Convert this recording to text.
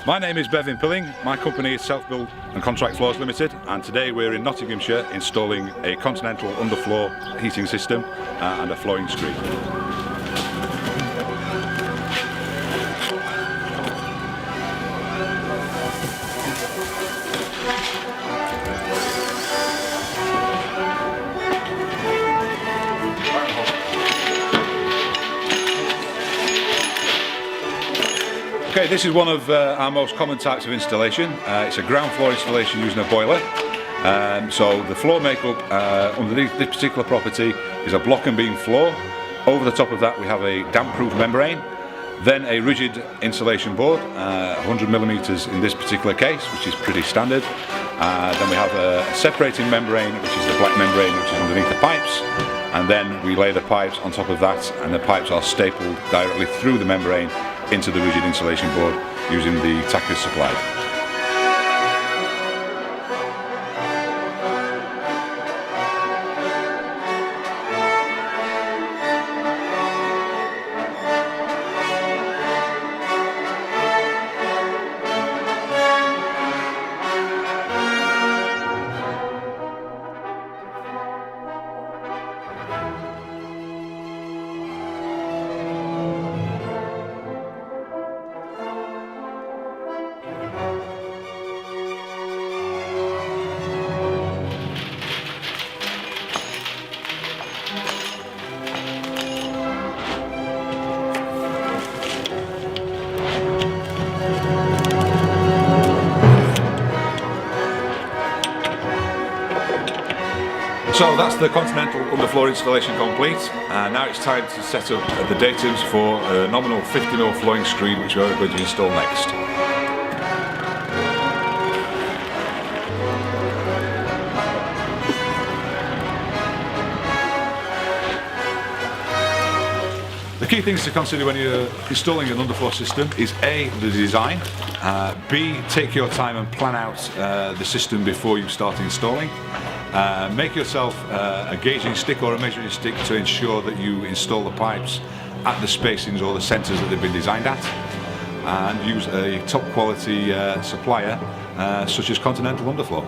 My name is Bevan Pilling. My company is Self-Build and Contract Floors Limited, and today we're in Nottinghamshire installing a continental underfloor heating system and a flooring screen. Okay, this is one of our most common types of installation. It's a ground floor installation using a boiler. So the floor makeup underneath this particular property is a block and beam floor. Over the top of that we have a damp-proof membrane, then a rigid insulation board, 100mm in this particular case, which is pretty standard. Then we have a separating membrane, which is the black membrane, which is underneath the pipes. And then we lay the pipes on top of that, and the pipes are stapled directly through the membrane into the rigid insulation board using the tackers supplied. So that's the continental underfloor installation complete. Now it's time to set up the datums for a nominal 50mm flooring screen, which we're going to install next. The key things to consider when you're installing an underfloor system is A, the design, B, take your time and plan out the system before you start installing. Make yourself a gauging stick or a measuring stick to ensure that you install the pipes at the spacings or the centres that they've been designed at, and use a top quality supplier such as Continental Underfloor.